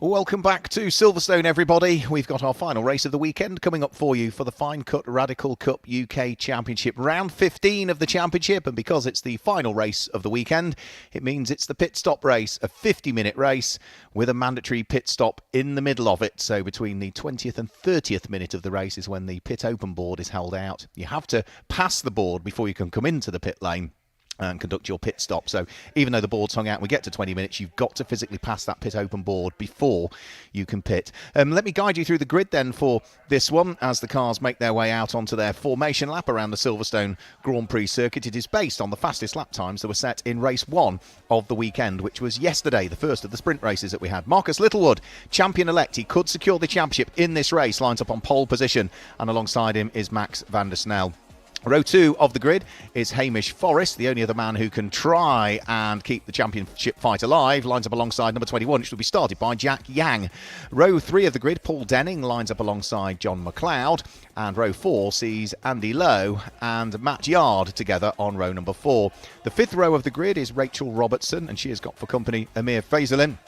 Welcome back to Silverstone, everybody. We've got our final race of the weekend coming up for you for the Finecut Radical Cup UK Championship, round 15 of the championship. And because it's the final race of the weekend, it means it's the pit stop race, a 50-minute race with a mandatory pit stop in the middle of it. So between the 20th and 30th minute of the race is when the pit open board is held out. You have to pass the board before you can come into the pit lane and conduct your pit stop. So even though the board's hung out and we get to 20 minutes, you've got to physically pass that pit open board before you can pit. Let me guide you through the grid then for this one as the cars make their way out onto their formation lap around the Silverstone Grand Prix circuit. It is based on the fastest lap times that were set in race one of the weekend, which was yesterday, the first of the sprint races that we had. Marcus Littlewood, champion-elect, he could secure the championship in this race, lines up on pole position, and alongside him is Max van der Snel. Row 2 of the grid is Hamish Forrest, the only other man who can try and keep the championship fight alive, lines up alongside number 21, which will be started by Jack Yang. Row 3 of the grid, Paul Denning, lines up alongside John McLeod. And row 4 sees Andy Lowe and Matt Yard together on row number 4. The 5th row of the grid is Rachel Robertson, and she has got for company Amir Faisalin,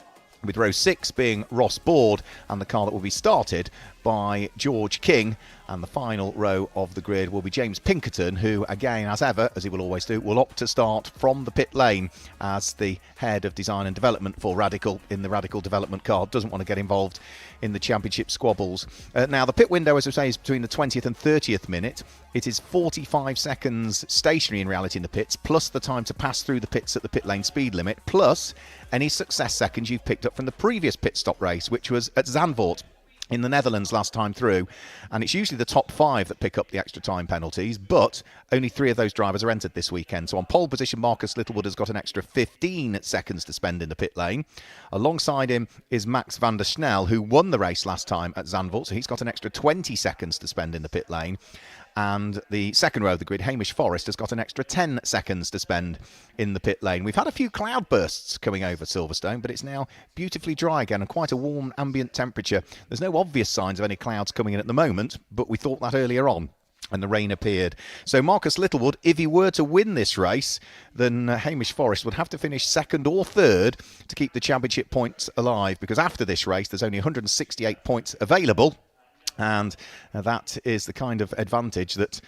with row 6 being Ross Board and the car that will be started by George King. And the final row of the grid will be James Pinkerton, who, again, as ever, as he will always do, will opt to start from the pit lane as the head of design and development for Radical in the Radical development car. Doesn't want to get involved in the championship squabbles. Now, the pit window, as I say, is between the 20th and 30th minute. It is 45 seconds stationary in reality in the pits, plus the time to pass through the pits at the pit lane speed limit, plus any success seconds you've picked up from the previous pit stop race, which was at Zandvoort in the Netherlands last time through. And it's usually the top 5 that pick up the extra time penalties, but only 3 of those drivers are entered this weekend. So on pole position, Marcus Littlewood has got an extra 15 seconds to spend in the pit lane. Alongside him is Max van der Snel, who won the race last time at Zandvoort, so he's got an extra 20 seconds to spend in the pit lane. And the second row of the grid, Hamish Forrest, has got an extra 10 seconds to spend in the pit lane. We've had a few cloud bursts coming over Silverstone, but it's now beautifully dry again and quite a warm ambient temperature. There's no obvious signs of any clouds coming in at the moment, but we thought that earlier on, and the rain appeared. So Marcus Littlewood, if he were to win this race, then Hamish Forrest would have to finish second or third to keep the championship points alive, because after this race, there's only 168 points available. And that is the kind of advantage that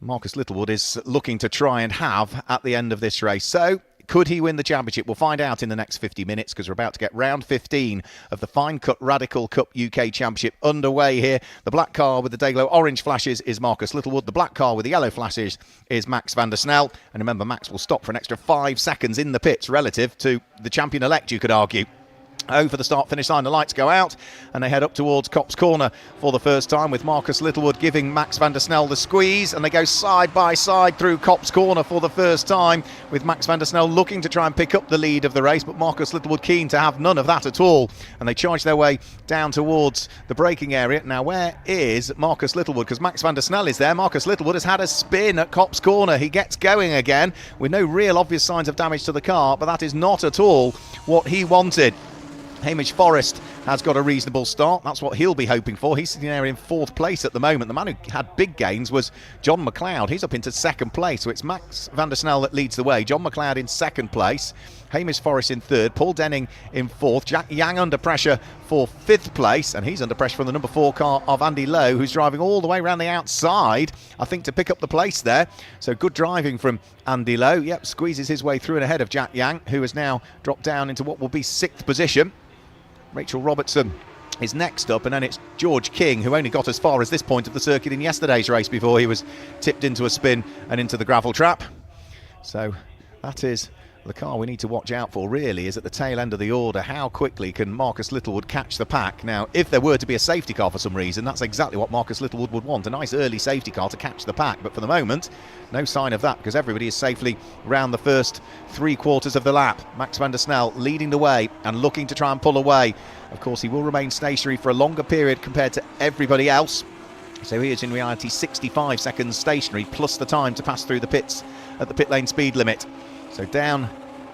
Marcus Littlewood is looking to try and have at the end of this race. So, could he win the championship? We'll find out in the next 50 minutes, because we're about to get round 15 of the Finecut Radical Cup UK Championship underway here. The black car with the Dayglow orange flashes is Marcus Littlewood. The black car with the yellow flashes is Max van der Snel. And remember, Max will stop for an extra 5 seconds in the pits relative to the champion-elect, you could argue. Over the start-finish line, the lights go out and they head up towards Copse Corner for the first time, with Marcus Littlewood giving Max van der Snel the squeeze, and they go side by side through Copse Corner for the first time, with Max van der Snel looking to try and pick up the lead of the race, but Marcus Littlewood keen to have none of that at all, and they charge their way down towards the braking area. Now, where is Marcus Littlewood? Because Max van der Snel is there. Marcus Littlewood has had a spin at Copse Corner. He gets going again with no real obvious signs of damage to the car, but that is not at all what he wanted. Hamish Forrest has got a reasonable start. That's what he'll be hoping for. He's sitting there in 4th place at the moment. The man who had big gains was John McLeod. He's up into 2nd place. So it's Max van der Snel that leads the way. John McLeod in 2nd place. Hamish Forrest in 3rd. Paul Denning in 4th. Jack Yang under pressure for 5th place. And he's under pressure from the number 4 car of Andy Lowe, who's driving all the way around the outside, I think, to pick up the place there. So good driving from Andy Lowe. Yep, squeezes his way through and ahead of Jack Yang, who has now dropped down into what will be 6th position. Rachel Robertson is next up, and then it's George King, who only got as far as this point of the circuit in yesterday's race before he was tipped into a spin and into the gravel trap. So that is the car we need to watch out for, really, is at the tail end of the order. How quickly can Marcus Littlewood catch the pack? Now, if there were to be a safety car for some reason, that's exactly what Marcus Littlewood would want, a nice early safety car to catch the pack. But for the moment, no sign of that, because everybody is safely round the first 3/4 of the lap. Max van der Snel leading the way and looking to try and pull away. Of course, he will remain stationary for a longer period compared to everybody else. So he is in reality 65 seconds stationary, plus the time to pass through the pits at the pit lane speed limit. So down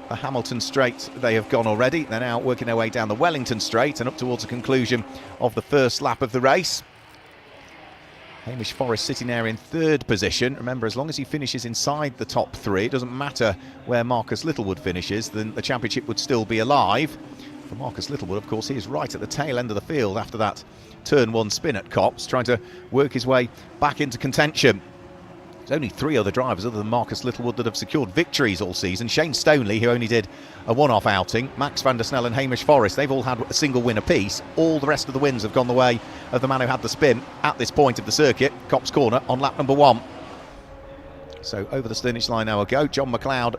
the Hamilton Straight they have gone already. They're now working their way down the Wellington Straight and up towards the conclusion of the first lap of the race. Hamish Forrest sitting there in 3rd position. Remember, as long as he finishes inside the top 3, it doesn't matter where Marcus Littlewood finishes, then the championship would still be alive. For Marcus Littlewood, of course, he is right at the tail end of the field after that turn 1 spin at Copse, trying to work his way back into contention. There's only 3 other drivers other than Marcus Littlewood that have secured victories all season. Shane Stoneley, who only did a one-off outing, Max van der Snel and Hamish Forrest, they've all had a single win apiece. All the rest of the wins have gone the way of the man who had the spin at this point of the circuit, Copse Corner, on lap number 1. So over the finish line now will go. John McLeod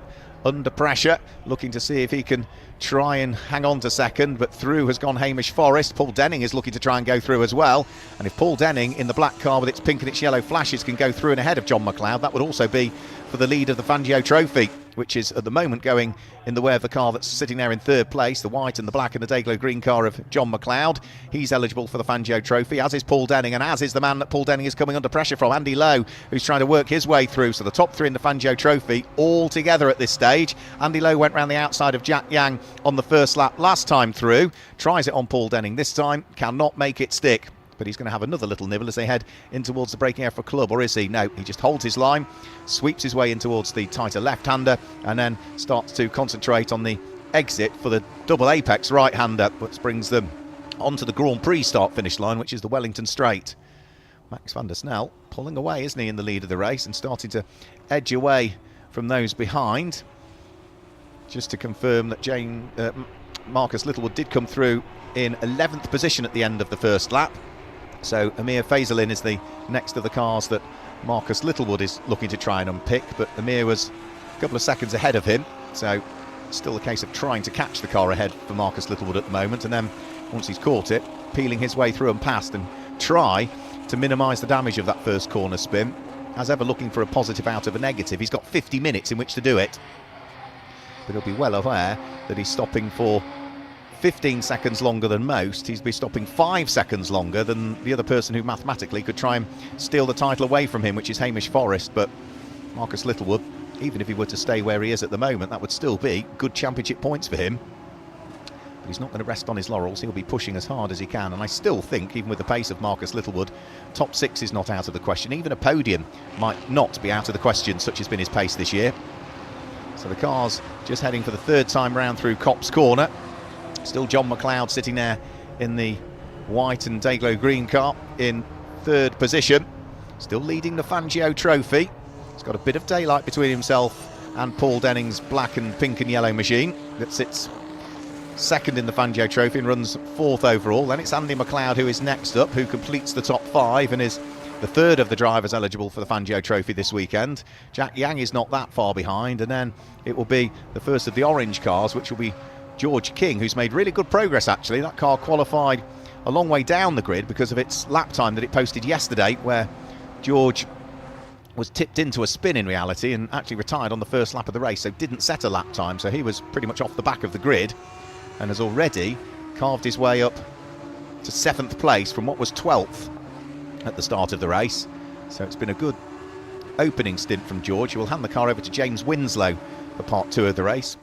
under pressure, looking to see if he can try and hang on to second, but through has gone Hamish Forrest. Paul Denning is looking to try and go through as well, and if Paul Denning in the black car with its pink and its yellow flashes can go through and ahead of John McLeod, that would also be for the lead of the Fangio Trophy, which is at the moment going in the way of the car that's sitting there in 3rd place, the white and the black and the Dayglow green car of John McLeod. He's eligible for the Fangio Trophy, as is Paul Denning, and as is the man that Paul Denning is coming under pressure from, Andy Lowe, who's trying to work his way through. So the top 3 in the Fangio Trophy all together at this stage. Andy Lowe went round the outside of Jack Yang on the first lap last time through, tries it on Paul Denning this time, cannot make it stick. But he's going to have another little nibble as they head in towards the braking area for Club, or is he? No, he just holds his line, sweeps his way in towards the tighter left-hander, and then starts to concentrate on the exit for the double apex right-hander, which brings them onto the Grand Prix start-finish line, which is the Wellington Straight. Max van der Snel pulling away, isn't he, in the lead of the race, and starting to edge away from those behind. Just to confirm that Marcus Littlewood did come through in 11th position at the end of the first lap. So Amir Faisalin is the next of the cars that Marcus Littlewood is looking to try and unpick, but Amir was a couple of seconds ahead of him, so still a case of trying to catch the car ahead for Marcus Littlewood at the moment, and then once he's caught it, peeling his way through and past and try to minimise the damage of that first corner spin. As ever, looking for a positive out of a negative. He's got 50 minutes in which to do it, but he'll be well aware that he's stopping for 15 seconds longer than most. He'd be stopping 5 seconds longer than the other person who mathematically could try and steal the title away from him, which is Hamish Forrest. But Marcus Littlewood, even if he were to stay where he is at the moment, that would still be good championship points for him. But he's not going to rest on his laurels. He'll be pushing as hard as he can, and I still think, even with the pace of Marcus Littlewood, top 6 is not out of the question. Even a podium might not be out of the question, such has been his pace this year. So the car's just heading for the 3rd time round through Copse Corner. Still John McLeod sitting there in the white and Dayglow green car in 3rd position. Still leading the Fangio Trophy. He's got a bit of daylight between himself and Paul Denning's black and pink and yellow machine that sits 2nd in the Fangio Trophy and runs 4th overall. Then it's Andy McLeod who is next up, who completes the top 5 and is the 3rd of the drivers eligible for the Fangio Trophy this weekend. Jack Yang is not that far behind, and then it will be the first of the orange cars, which will be George King, who's made really good progress actually. That car qualified a long way down the grid because of its lap time that it posted yesterday, where George was tipped into a spin in reality and actually retired on the first lap of the race, so didn't set a lap time, so he was pretty much off the back of the grid and has already carved his way up to 7th place from what was 12th at the start of the race. So it's been a good opening stint from George, who will hand the car over to James Winslow for part 2 of the race.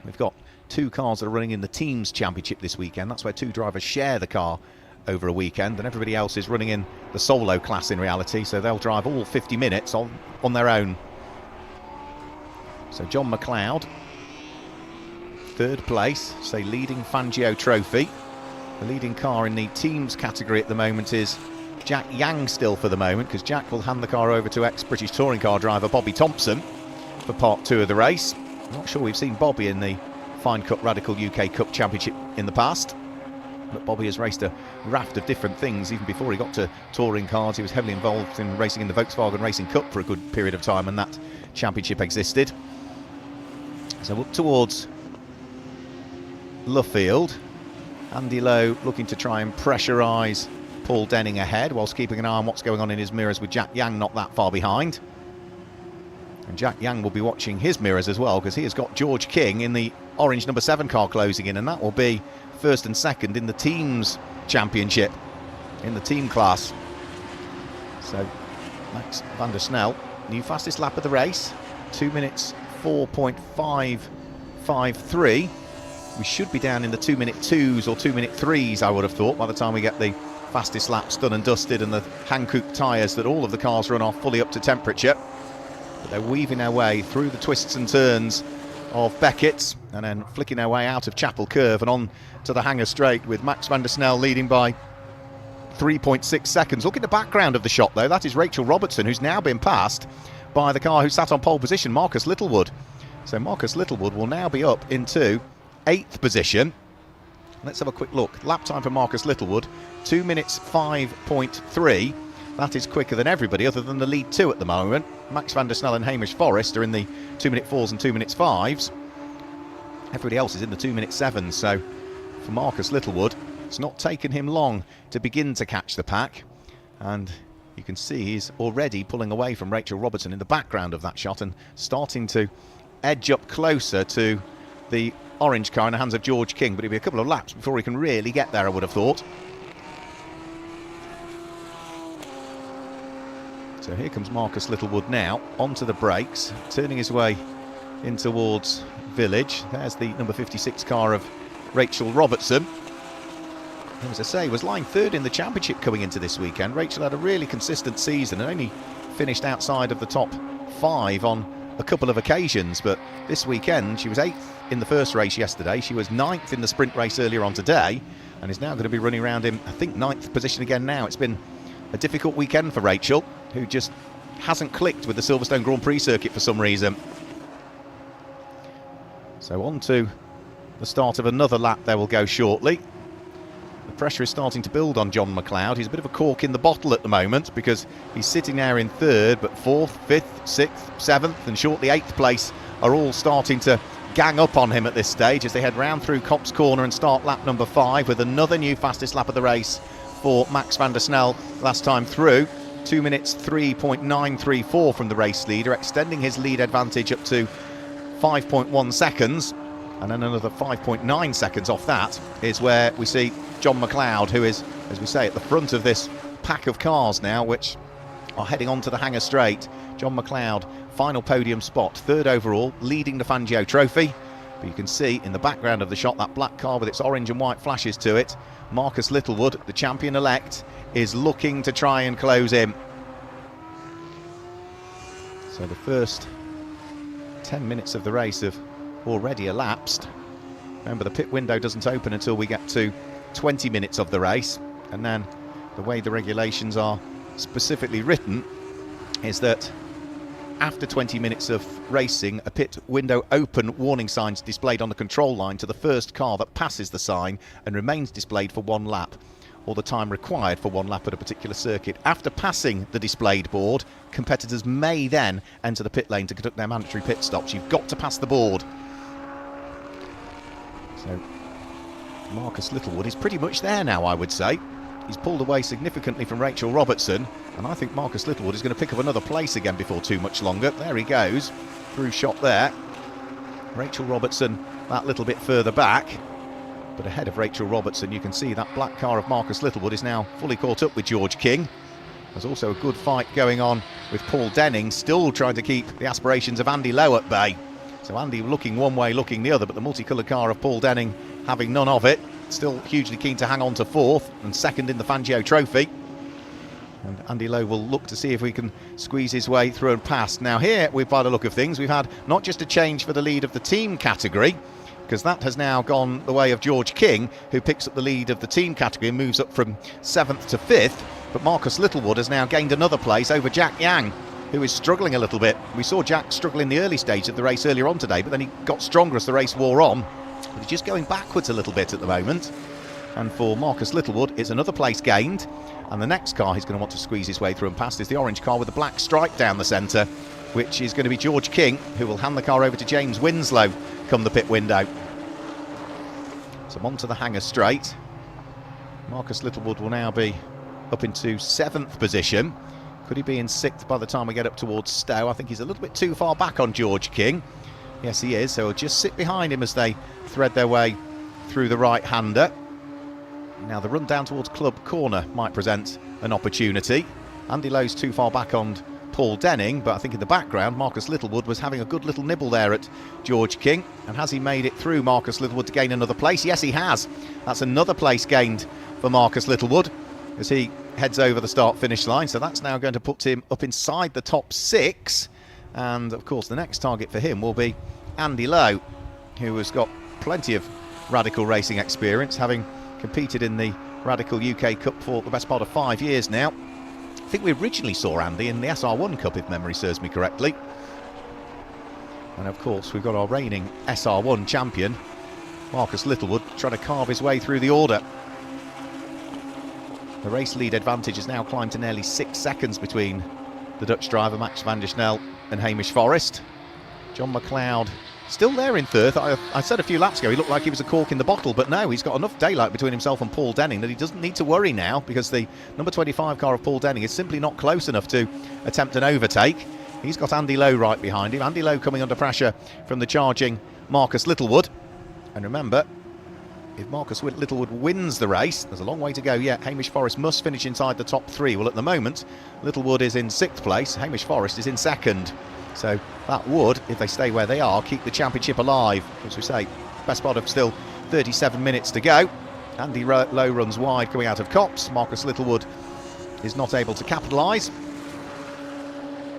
We've got 2 cars that are running in the Teams Championship this weekend. That's where 2 drivers share the car over a weekend, and everybody else is running in the solo class in reality, so they'll drive all 50 minutes on their own. So John McLeod, 3rd place, say leading Fangio Trophy. The leading car in the Teams category at the moment is Jack Yang still for the moment, because Jack will hand the car over to ex-British touring car driver Bobby Thompson for part 2 of the race. I'm not sure we've seen Bobby in the Finecut Radical UK Cup Championship in the past, but Bobby has raced a raft of different things. Even before he got to touring cars, he was heavily involved in racing in the Volkswagen Racing Cup for a good period of time, and that championship existed. So up towards Luffield, Andy Lowe looking to try and pressurise Paul Denning ahead, whilst keeping an eye on what's going on in his mirrors with Jack Yang not that far behind. And Jack Yang will be watching his mirrors as well, because he has got George King in the orange number 7 car closing in, and that will be 1st and 2nd in the Teams Championship, in the team class. So Max van der Snel, new fastest lap of the race, 2 minutes 4.553. We should be down in the 2-minute 2s or 2-minute 3s, I would have thought, by the time we get the fastest laps done and dusted and the Hankook tyres that all of the cars run off fully up to temperature. But they're weaving their way through the twists and turns of Beckett's, and then flicking their way out of Chapel Curve and on to the Hanger Straight, with Max van der Snel leading by 3.6 seconds. Look at the background of the shot though, that is Rachel Robertson, who's now been passed by the car who sat on pole position, Marcus Littlewood. So Marcus Littlewood will now be up into 8th position. Let's have a quick look. Lap time for Marcus Littlewood, 2 minutes 5.3. That is quicker than everybody other than the lead 2 at the moment. Max van der Snel and Hamish Forrest are in the 2-minute 4s and 2-minute 5s. Everybody else is in the 2-minute 7s. So for Marcus Littlewood, it's not taken him long to begin to catch the pack. And you can see he's already pulling away from Rachel Robertson in the background of that shot and starting to edge up closer to the orange car in the hands of George King. But it'll be a couple of laps before he can really get there, I would have thought. So here comes Marcus Littlewood now, onto the brakes, turning his way in towards Village. There's the number 56 car of Rachel Robertson, who, as I say, was lying 3rd in the championship coming into this weekend. Rachel had a really consistent season and only finished outside of the top 5 on a couple of occasions, but this weekend she was 8th in the first race yesterday. She was 9th in the sprint race earlier on today and is now going to be running around in, I think, 9th position again now. It's been a difficult weekend for Rachel, who just hasn't clicked with the Silverstone Grand Prix circuit for some reason. So on to the start of another lap there will go shortly. The pressure is starting to build on John McLeod. He's a bit of a cork in the bottle at the moment because he's sitting there in 3rd, but 4th, 5th, 6th, 7th and shortly 8th place are all starting to gang up on him at this stage as they head round through Copse Corner and start lap number 5 with another new fastest lap of the race for Max van der Snel last time through. 2 minutes 3.934 from the race leader, extending his lead advantage up to 5.1 seconds. And then another 5.9 seconds off that is where we see John McLeod, who is, as we say, at the front of this pack of cars now, which are heading on to the Hanger Straight. John McLeod, final podium spot, 3rd overall, leading the Fangio Trophy. But you can see in the background of the shot, that black car with its orange and white flashes to it. Marcus Littlewood, the champion-elect, is looking to try and close in. So the first 10 minutes of the race have already elapsed. Remember, the pit window doesn't open until we get to 20 minutes of the race, and then the way the regulations are specifically written is that after 20 minutes of racing, a pit window open warning sign is displayed on the control line to the first car that passes the sign and remains displayed for 1 lap, or the time required for 1 lap at a particular circuit. After passing the displayed board, competitors may then enter the pit lane to conduct their mandatory pit stops. You've got to pass the board. So Marcus Littlewood is pretty much there now, I would say. He's pulled away significantly from Rachel Robertson, and I think Marcus Littlewood is going to pick up another place again before too much longer. There he goes, through shot there. Rachel Robertson that little bit further back, but ahead of Rachel Robertson you can see that black car of Marcus Littlewood is now fully caught up with George King. There's also a good fight going on with Paul Denning, still trying to keep the aspirations of Andy Lowe at bay. So Andy looking one way, looking the other, but the multicoloured car of Paul Denning having none of it. Still hugely keen to hang on to 4th and 2nd in the Fangio Trophy. And Andy Lowe will look to see if we can squeeze his way through and past. Now here, by the look of things, we've had not just a change for the lead of the team category, because that has now gone the way of George King, who picks up the lead of the team category and moves up from 7th to 5th. But Marcus Littlewood has now gained another place over Jack Yang, who is struggling a little bit. We saw Jack struggle in the early stage of the race earlier on today, but then he got stronger as the race wore on. But he's just going backwards a little bit at the moment. And for Marcus Littlewood, it's another place gained. And the next car he's going to want to squeeze his way through and past is the orange car with the black stripe down the centre, which is going to be George King, who will hand the car over to James Winslow come the pit window. So on to the Hanger Straight. Marcus Littlewood will now be up into 7th position. Could he be in 6th by the time we get up towards Stowe? I think he's a little bit too far back on George King. Yes, he is. So he'll just sit behind him as they thread their way through the right-hander. Now the run down towards Club Corner might present an opportunity. Andy Lowe's too far back on Paul Denning, but I think in the background Marcus Littlewood was having a good little nibble there at George King. And has he made it through Marcus Littlewood to gain another place? Yes, he has. That's another place gained for Marcus Littlewood as he heads over the start-finish line. So that's now going to put him up inside the top 6. And of course the next target for him will be Andy Lowe, who has got plenty of Radical racing experience, having competed in the Radical UK Cup for the best part of 5 years now. I think we originally saw Andy in the SR1 Cup, if memory serves me correctly. And of course we've got our reigning SR1 champion, Marcus Littlewood, trying to carve his way through the order. The race lead advantage has now climbed to nearly 6 seconds between the Dutch driver Max van der Snel and Hamish Forrest. John McLeod still there in third. I said a few laps ago he looked like he was a cork in the bottle, but no, he's got enough daylight between himself and Paul Denning that he doesn't need to worry now, because the number 25 car of Paul Denning is simply not close enough to attempt an overtake. He's got Andy Lowe right behind him. Andy Lowe coming under pressure from the charging Marcus Littlewood. And remember, if Marcus Littlewood wins the race, there's a long way to go yet. Hamish Forrest must finish inside the top 3. Well, at the moment, Littlewood is in 6th place, Hamish Forrest is in 2nd. So that would, if they stay where they are, keep the championship alive. As we say, best part of still 37 minutes to go. Andy Lowe runs wide coming out of Copse. Marcus Littlewood is not able to capitalise.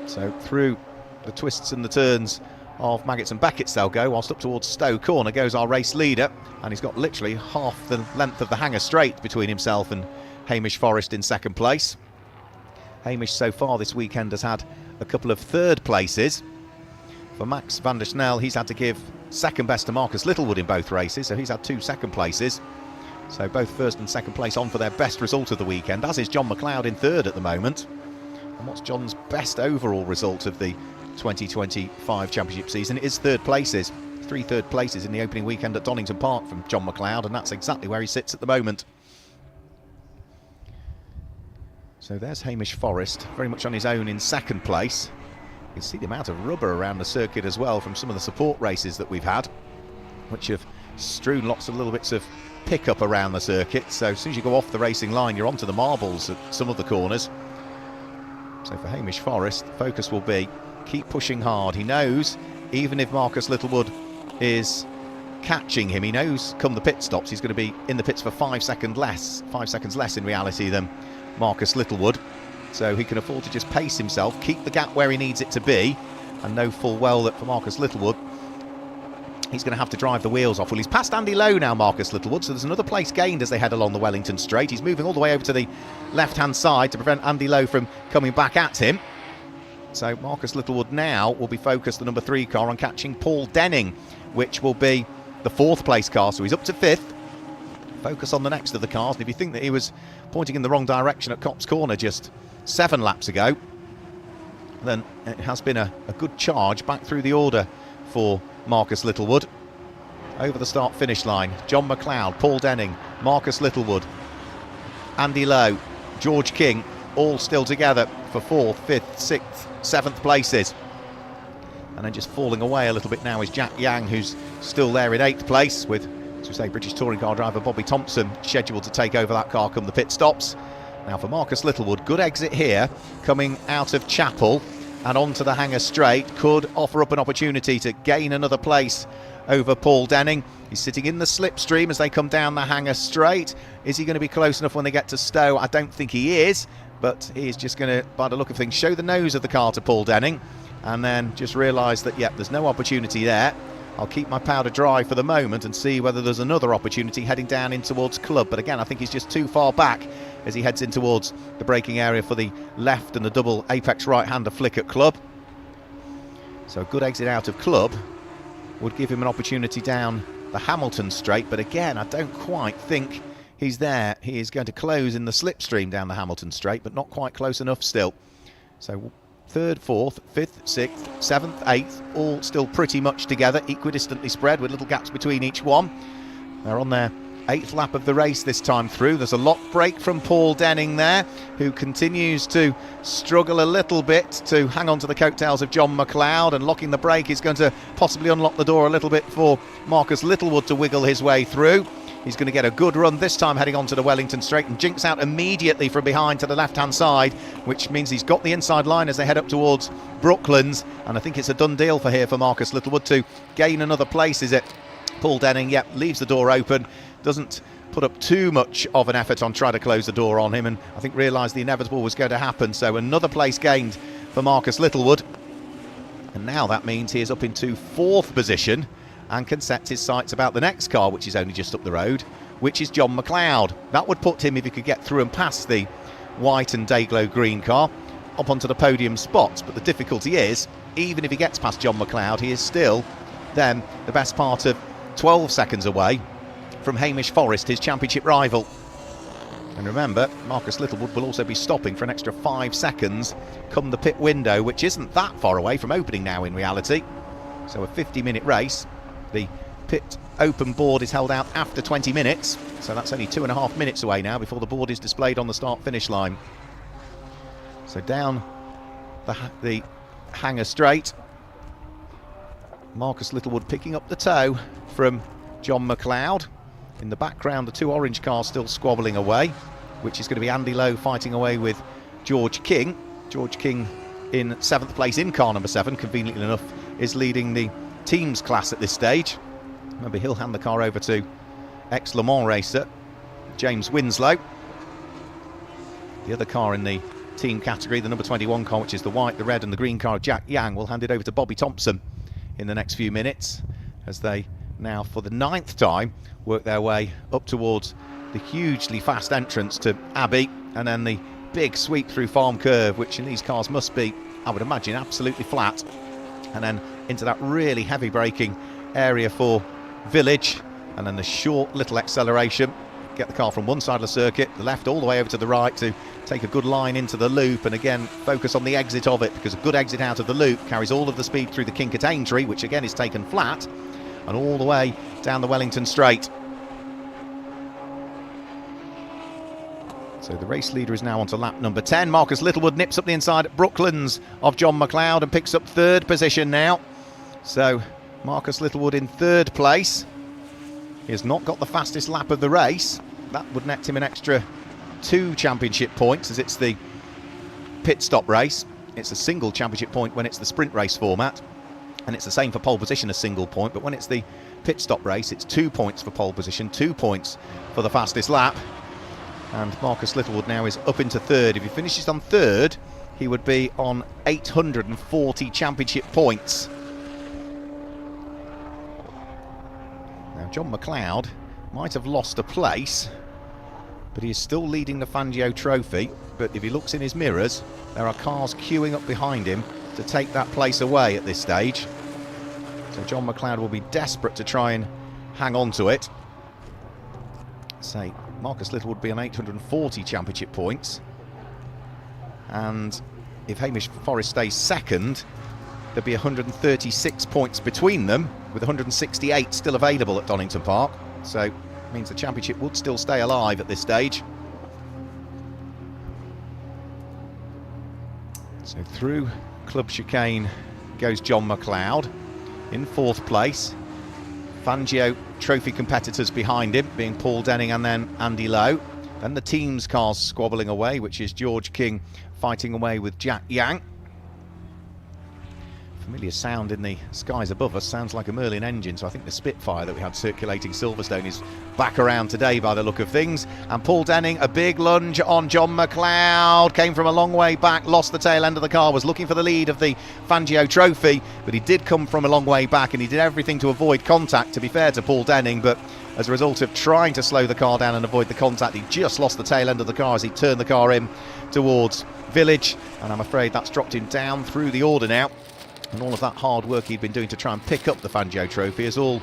So through the twists and the turns of Maggots and Beckett's they'll go, whilst up towards Stowe Corner goes our race leader, and he's got literally half the length of the Hanger Straight between himself and Hamish Forrest in 2nd place. Hamish so far this weekend has had a couple of 3rd places. For Max van der Snel, he's had to give 2nd best to Marcus Littlewood in both races, so he's had 2 2nd places. So both 1st and 2nd place on for their best result of the weekend, as is John McLeod in 3rd at the moment. And what's John's best overall result of the 2025 championship season? It is 3rd places. 3 3rd places in the opening weekend at Donington Park from John McLeod, and that's exactly where he sits at the moment. So there's Hamish Forrest, very much on his own in 2nd place. You can see the amount of rubber around the circuit as well from some of the support races that we've had, which have strewn lots of little bits of pickup around the circuit. So as soon as you go off the racing line, you're onto the marbles at some of the corners. So for Hamish Forrest, the focus will be keep pushing hard. He knows even if Marcus Littlewood is catching him, he knows come the pit stops he's going to be in the pits for 5 seconds less in reality than Marcus Littlewood, so he can afford to just pace himself, keep the gap where he needs it to be, and know full well that for Marcus Littlewood he's going to have to drive the wheels off. Well, he's passed Andy Lowe now, Marcus Littlewood, so there's another place gained as they head along the Wellington Straight. He's moving all the way over to the left hand side to prevent Andy Lowe from coming back at him. So Marcus Littlewood now will be focused, the number 3 car, on catching Paul Denning, which will be the 4th place car, so he's up to 5th. Focus on the next of the cars, and if you think that he was pointing in the wrong direction at Copse Corner just 7 laps ago, then it has been a good charge back through the order for Marcus Littlewood. Over the start-finish line, John McLeod, Paul Denning, Marcus Littlewood, Andy Lowe, George King, all still together for 4th, 5th, 6th, 7th places. And then just falling away a little bit now is Jack Yang, who's still there in 8th place, with, as we say, British touring car driver Bobby Thompson scheduled to take over that car come the pit stops. Now for Marcus Littlewood, good exit here, coming out of Chapel and onto the Hanger Straight, could offer up an opportunity to gain another place over Paul Denning. He's sitting in the slipstream as they come down the Hanger Straight. Is he going to be close enough when they get to Stowe? I don't think he is, but he is just going to, by the look of things, show the nose of the car to Paul Denning, and then just realise that, yep, there's no opportunity there. I'll keep my powder dry for the moment and see whether there's another opportunity heading down in towards Club. But again, I think he's just too far back as he heads in towards the braking area for the left and the double apex right-hander flick at Club. So a good exit out of Club would give him an opportunity down the Hamilton Straight. But again, I don't quite think he's there. He is going to close in the slipstream down the Hamilton Straight, but not quite close enough still. So 3rd, 4th, 5th, 6th, 7th, 8th, all still pretty much together, equidistantly spread with little gaps between each one. They're on their 8th lap of the race this time through. There's a lock break from Paul Denning there, who continues to struggle a little bit to hang on to the coattails of John McLeod, and locking the brake is going to possibly unlock the door a little bit for Marcus Littlewood to wiggle his way through. He's going to get a good run this time heading onto the Wellington Straight, and jinks out immediately from behind to the left-hand side, which means he's got the inside line as they head up towards Brooklands. And I think it's a done deal for Marcus Littlewood to gain another place, is it? Paul Denning, yep, leaves the door open, doesn't put up too much of an effort on trying to close the door on him, and I think realised the inevitable was going to happen. So another place gained for Marcus Littlewood. And now that means he is up into 4th position and can set his sights about the next car, which is only just up the road, which is John McLeod. That would put him, if he could get through and past the white and day-glow green car, up onto the podium spots. But the difficulty is, even if he gets past John McLeod, he is still then the best part of 12 seconds away from Hamish Forrest, his championship rival. And remember, Marcus Littlewood will also be stopping for an extra 5 seconds come the pit window, which isn't that far away from opening now in reality. So a 50-minute race. The pit open board is held out after 20 minutes, so that's only 2.5 minutes away now before the board is displayed on the start-finish line. So down the hangar straight, Marcus Littlewood picking up the tow from John McLeod. In the background, the 2 orange cars still squabbling away, which is going to be Andy Lowe fighting away with George King. George King in 7th place in car number 7, conveniently enough, is leading the teams class at this stage. Remember, he'll hand the car over to ex-Le Mans racer James Winslow. The other car in the team category, the number 21 car, which is the white, the red and the green car of Jack Yang, will hand it over to Bobby Thompson in the next few minutes, as they now for the 9th time work their way up towards the hugely fast entrance to Abbey, and then the big sweep through Farm Curve, which in these cars must be, I would imagine, absolutely flat, and then into that really heavy braking area for Village, and then the short little acceleration, get the car from one side of the circuit, the left, all the way over to the right to take a good line into the loop, and again focus on the exit of it, because a good exit out of the loop carries all of the speed through the Kinkert Aintree, which again is taken flat, and all the way down the Wellington Straight. So the race leader is now onto lap number 10. Marcus Littlewood nips up the inside at Brooklands of John McLeod and picks up 3rd position now. So Marcus Littlewood in 3rd place. He has not got the fastest lap of the race. That would net him an extra 2 championship points, as it's the pit stop race. It's a single championship point when it's the sprint race format, and it's the same for pole position, a single point, but when it's the pit stop race, it's 2 points for pole position, 2 points for the fastest lap. And Marcus Littlewood now is up into 3rd. If he finishes on 3rd, he would be on 840 championship points. Now John McLeod might have lost a place, but he is still leading the Fangio Trophy. But if he looks in his mirrors, there are cars queuing up behind him to take that place away at this stage. So John McLeod will be desperate to try and hang on to it. Say, Marcus Littlewood would be on 840 championship points, and if Hamish Forrest stays 2nd, there'd be 136 points between them, with 168 still available at Donington Park. So it means the championship would still stay alive at this stage. So through Club Chicane goes John McLeod in 4th place. Fangio Trophy competitors behind him, being Paul Denning and then Andy Lowe. Then the team's cars squabbling away, which is George King fighting away with Jack Yang. Familiar sound in the skies above us, sounds like a Merlin engine, so I think the Spitfire that we had circulating Silverstone is back around today by the look of things. And Paul Denning, a big lunge on John McLeod, came from a long way back, lost the tail end of the car, was looking for the lead of the Fangio Trophy, but he did come from a long way back and he did everything to avoid contact, to be fair to Paul Denning, but as a result of trying to slow the car down and avoid the contact, he just lost the tail end of the car as he turned the car in towards Village, and I'm afraid that's dropped him down through the order now. And all of that hard work he'd been doing to try and pick up the Fangio Trophy has all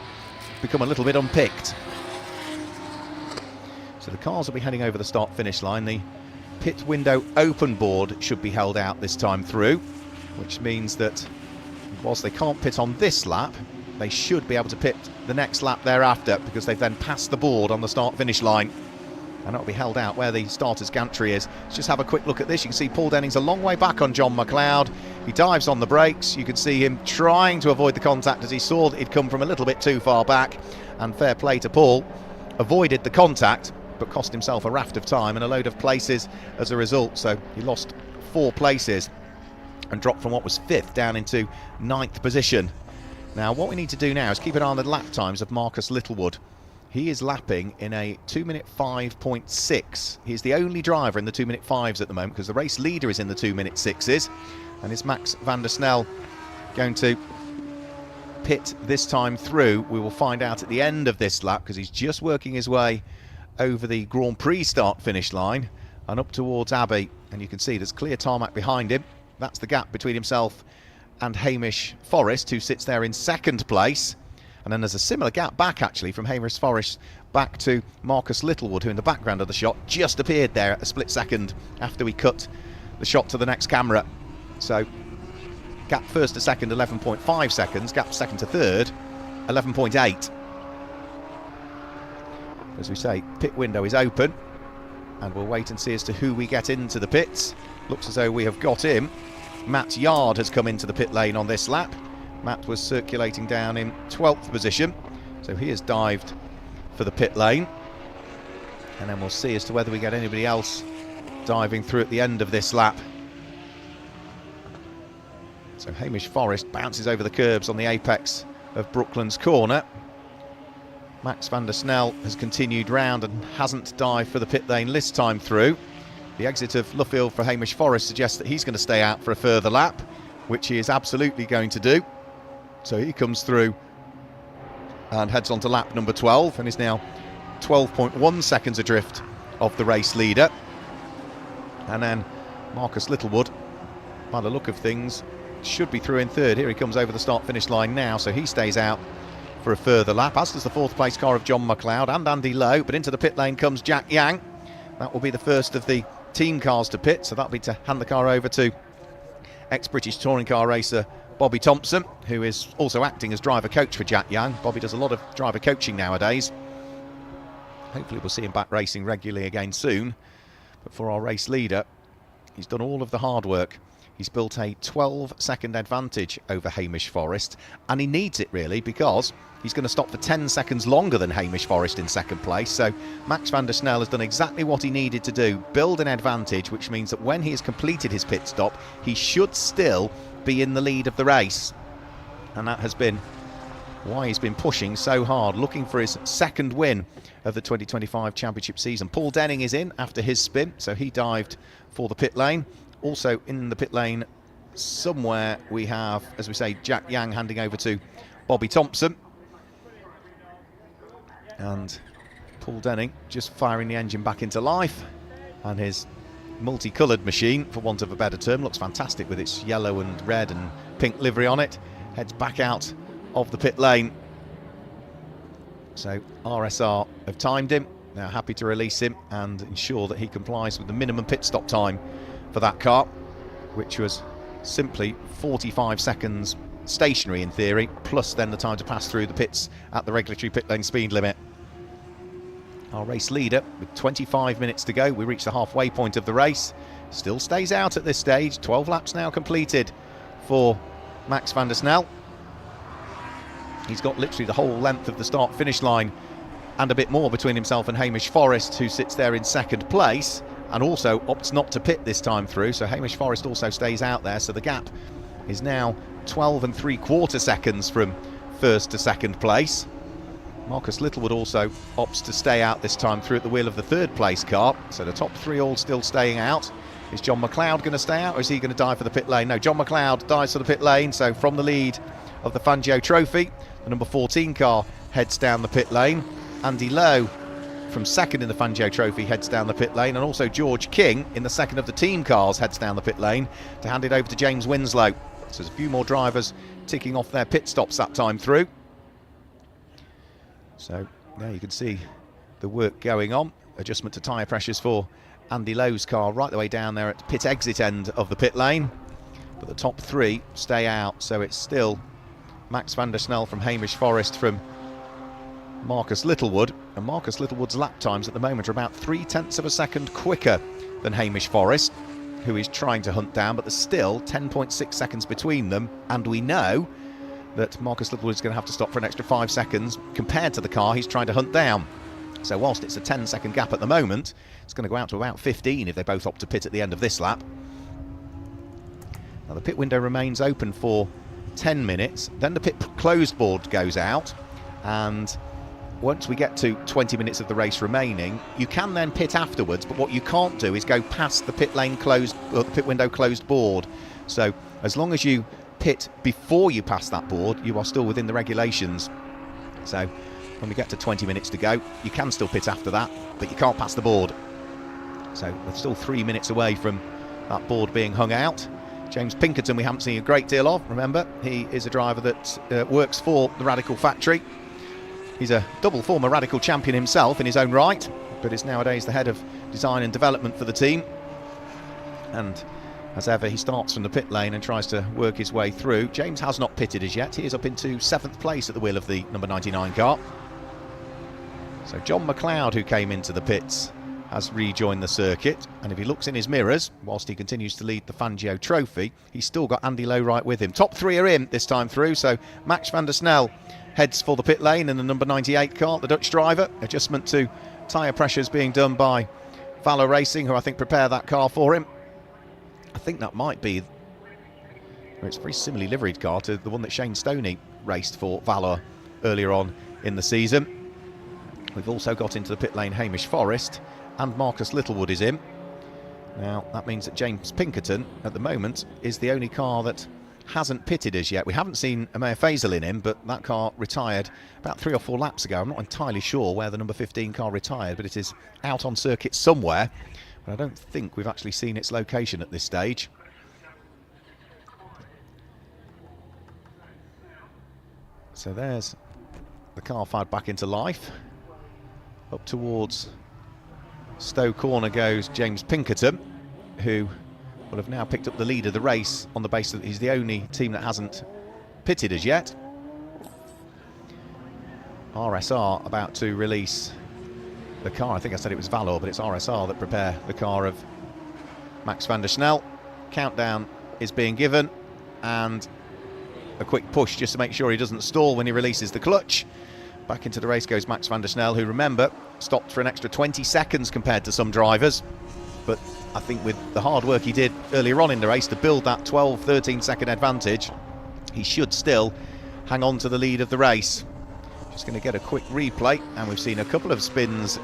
become a little bit unpicked. So the cars will be heading over the start-finish line. The pit window open board should be held out this time through, which means that whilst they can't pit on this lap, they should be able to pit the next lap thereafter, because they've then passed the board on the start-finish line. And that'll be held out where the starter's gantry is. Let's just have a quick look at this. You can see Paul Denning's a long way back on John McLeod. He dives on the brakes. You can see him trying to avoid the contact as he saw that he'd come from a little bit too far back. And fair play to Paul. Avoided the contact, but cost himself a raft of time and a load of places as a result. So he lost 4 places and dropped from what was 5th down into 9th position. Now what we need to do now is keep an eye on the lap times of Marcus Littlewood. He is lapping in a 2-minute 5.6. He's the only driver in the 2-minute 5s at the moment, because the race leader is in the 2-minute 6s. And it's Max van der Snel going to pit this time through. We will find out at the end of this lap, because he's just working his way over the Grand Prix start-finish line and up towards Abbey, and you can see there's clear tarmac behind him. That's the gap between himself and Hamish Forrest, who sits there in second place. And then there's a similar gap back, actually, from Hamish Forrest back to Marcus Littlewood, who in the background of the shot just appeared there at a split second after we cut the shot to the next camera. So gap first to second, 11.5 seconds. Gap second to third, 11.8. As we say, pit window is open, and we'll wait and see as to who we get into the pits. Looks as though we have got him. Matt Yard has come into the pit lane on this lap. Matt was circulating down in 12th position, so he has dived for the pit lane. And then we'll see as to whether we get anybody else diving through at the end of this lap. So Hamish Forrest bounces over the curbs on the apex of Brooklands Corner. Max van der Snel has continued round and hasn't dived for the pit lane this time through. The exit of Luffield for Hamish Forrest suggests that he's going to stay out for a further lap, which he is absolutely going to do. So he comes through and heads on to lap number 12 and is now 12.1 seconds adrift of the race leader. And then Marcus Littlewood, by the look of things, should be through in third. Here he comes over the start-finish line now, so he stays out for a further lap, as does the fourth place car of John McLeod and Andy Lowe. But into the pit lane comes Jack Yang. That will be the first of the team cars to pit, so that'll be to hand the car over to ex-British touring car racer Bobby Thompson, who is also acting as driver coach for Jack Yang. Bobby does a lot of driver coaching nowadays. Hopefully we'll see him back racing regularly again soon. But for our race leader, he's done all of the hard work. He's built a 12-second advantage over Hamish Forrest, and he needs it really, because he's going to stop for 10 seconds longer than Hamish Forrest in second place. So Max van der Snel has done exactly what he needed to do, build an advantage, which means that when he has completed his pit stop, he should still be in the lead of the race. And that has been why he's been pushing so hard, looking for his second win of the 2025 championship season. Paul Denning is in after his spin, so he dived for the pit lane. Also in the pit lane somewhere we have, as we say, Jack Yang handing over to Bobby Thompson. And Paul Denning just firing the engine back into life. And his multicoloured machine, for want of a better term, looks fantastic with its yellow and red and pink livery on it. Heads back out of the pit lane. So RSR have timed him. Now happy to release him and ensure that he complies with the minimum pit stop time for that car, which was simply 45 seconds stationary in theory, plus then the time to pass through the pits at the regulatory pit lane speed limit. Our race leader, with 25 minutes to go, we reach the halfway point of the race, still stays out at this stage. 12 laps now completed for Max van der Snel. He's got literally the whole length of the start-finish line and a bit more between himself and Hamish Forrest, who sits there in second place and also opts not to pit this time through. So Hamish Forrest also stays out there, so the gap is now 12 3/4 seconds from first to second place. Marcus Littlewood also opts to stay out this time through at the wheel of the third place car, so the top three all still staying out. Is John McLeod going to stay out, or is he going to dive for the pit lane? No, John McLeod dives for the pit lane, so from the lead of the Fangio Trophy, the number 14 car heads down the pit lane. Andy Lowe from second in the Fangio Trophy heads down the pit lane, and also George King in the second of the team cars heads down the pit lane to hand it over to James Winslow. So there's a few more drivers ticking off their pit stops that time through. So now you can see the work going on. Adjustment to tyre pressures for Andy Lowe's car right the way down there at pit exit end of the pit lane. But the top three stay out, so it's still Max van der Snel from Hamish Forrest from Marcus Littlewood. And Marcus Littlewood's lap times at the moment are about 0.3 of a second quicker than Hamish Forrest, who is trying to hunt down, but there's still 10.6 seconds between them, and we know that Marcus Littlewood is going to have to stop for an extra 5 seconds compared to the car he's trying to hunt down. So whilst it's a 10-second gap at the moment, it's going to go out to about 15 if they both opt to pit at the end of this lap. Now the pit window remains open for 10 minutes, then the pit closed board goes out, and once we get to 20 minutes of the race remaining, you can then pit afterwards, but what you can't do is go past the pit lane closed, or the pit window closed board. So as long as you pit before you pass that board, you are still within the regulations. So when we get to 20 minutes to go, you can still pit after that, but you can't pass the board. So we're still 3 minutes away from that board being hung out. James Pinkerton we haven't seen a great deal of. Remember, he is a driver that works for the Radical factory. He's a double former Radical champion himself in his own right, but is nowadays the head of design and development for the team. And as ever, he starts from the pit lane and tries to work his way through. James has not pitted as yet. He is up into 7th place at the wheel of the number 99 car. So John McLeod, who came into the pits, has rejoined the circuit, and if he looks in his mirrors, whilst he continues to lead the Fangio Trophy, he's still got Andy Lowe right with him. Top 3 are in this time through, so Max van der Snel heads for the pit lane in the number 98 car, the Dutch driver. Adjustment to tyre pressures being done by Valor Racing, who I think prepare that car for him. I think that might be, it's a very similarly liveried car to the one that Shane Stoney raced for Valor earlier on in the season. We've also got into the pit lane Hamish Forrest, and Marcus Littlewood is in. Now that means that James Pinkerton at the moment is the only car that hasn't pitted as yet. We haven't seen Amaya Faisal in him, but that car retired about 3 or 4 laps ago. I'm not entirely sure where the number 15 car retired, but it is out on circuit somewhere. But I don't think we've actually seen its location at this stage. So there's the car fired back into life. Up towards Stowe Corner goes James Pinkerton, who will have now picked up the lead of the race on the basis that he's the only team that hasn't pitted as yet. RSR about to release the car. I think I said it was Valor, but it's RSR that prepare the car of Max van der Snel. Countdown is being given, and a quick push just to make sure he doesn't stall when he releases the clutch. Back into the race goes Max van der Snel, who, remember, stopped for an extra 20 seconds compared to some drivers. But I think with the hard work he did earlier on in the race to build that 12-13 second advantage, he should still hang on to the lead of the race. Just going to get a quick replay, and we've seen a couple of spins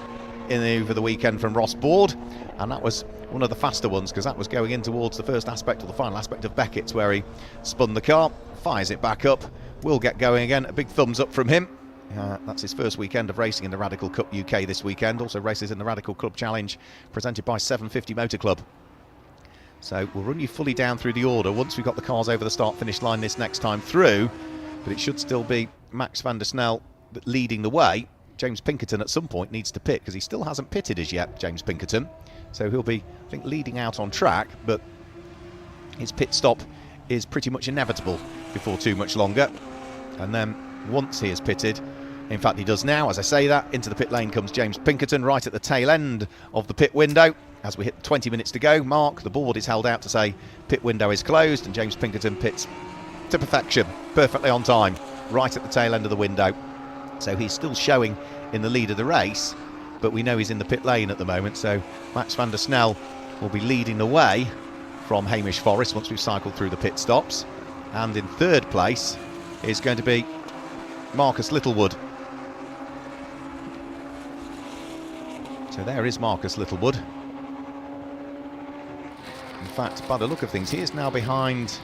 over the weekend from Ross Board, and that was one of the faster ones because that was going in towards the first aspect or the final aspect of Beckett's, where he spun the car, fires it back up, will get going again. A big thumbs up from him. That's his first weekend of racing in the Radical Cup UK this weekend. Also races in the Radical Club Challenge presented by 750 Motor Club. So we'll run you fully down through the order once we've got the cars over the start-finish line this next time through. But it should still be Max van der Snel leading the way. James Pinkerton at some point needs to pit because he still hasn't pitted as yet, James Pinkerton. So he'll be, I think, leading out on track, but his pit stop is pretty much inevitable before too much longer. And then once he has pitted, in fact he does now as I say that, into the pit lane comes James Pinkerton right at the tail end of the pit window. As we hit 20 minutes to go mark, the board is held out to say pit window is closed, and James Pinkerton pits to perfection, perfectly on time, right at the tail end of the window. So he's still showing in the lead of the race, but we know he's in the pit lane at the moment, so Max van der Snel will be leading the way from Hamish Forrest once we've cycled through the pit stops. And in third place is going to be Marcus Littlewood. So there is Marcus Littlewood. In fact, by the look of things, he is now behind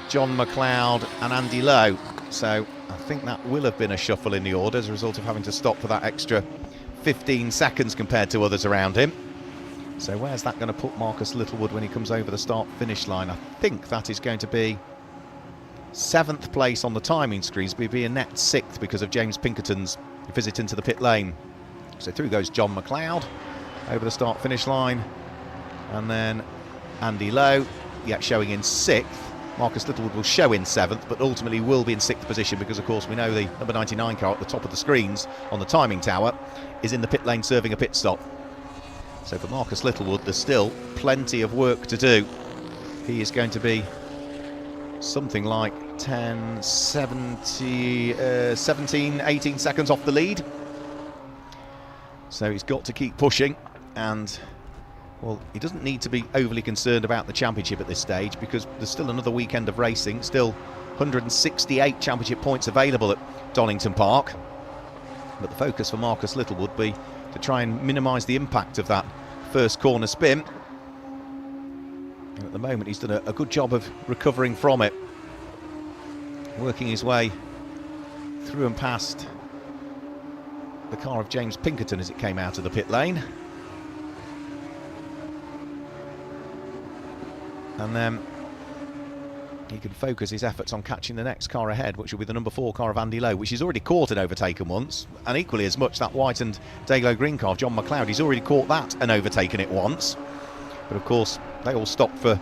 John McLeod and Andy Lowe. So I think that will have been a shuffle in the order as a result of having to stop for that extra 15 seconds compared to others around him. So where's that going to put Marcus Littlewood when he comes over the start-finish line? I think that is going to be 7th place on the timing screens, but he'll be a net 6th because of James Pinkerton's visit into the pit lane. So through goes John McLeod over the start-finish line, and then Andy Lowe, yet showing in 6th. Marcus Littlewood will show in 7th, but ultimately will be in 6th position because, of course, we know the number 99 car at the top of the screens on the timing tower is in the pit lane serving a pit stop. So for Marcus Littlewood, there's still plenty of work to do. He is going to be something like 10, 17, 18 seconds off the lead. So he's got to keep pushing, and well, he doesn't need to be overly concerned about the championship at this stage because there's still another weekend of racing, still 168 championship points available at Donington Park. But the focus for Marcus Littlewood would be to try and minimise the impact of that first corner spin. And at the moment he's done a good job of recovering from it. working his way through and past the car of James Pinkerton as it came out of the pit lane. And then he can focus his efforts on catching the next car ahead, which will be the number 4 car of Andy Lowe, which he's already caught and overtaken once, and equally as much that white and Dayglow green car of John McLeod. He's already caught that and overtaken it once. But of course, they all stopped for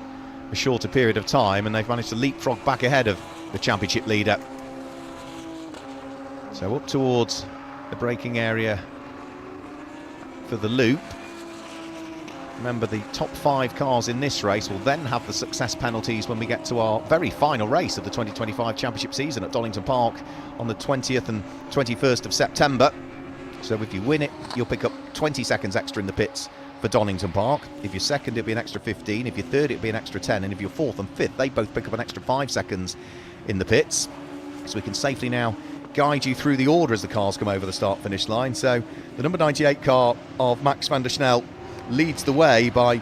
a shorter period of time, and they've managed to leapfrog back ahead of the championship leader. So up towards the braking area for the loop. Remember, the top 5 cars in this race will then have the success penalties when we get to our very final race of the 2025 championship season at Donington Park on the 20th and 21st of September. So if you win it, you'll pick up 20 seconds extra in the pits for Donington Park. If you're second, it'll be an extra 15. If you're third, it'll be an extra 10. And if you're fourth and fifth, they both pick up an extra 5 seconds in the pits. So we can safely now guide you through the order as the cars come over the start-finish line. So the number 98 car of Max van der Snel leads the way by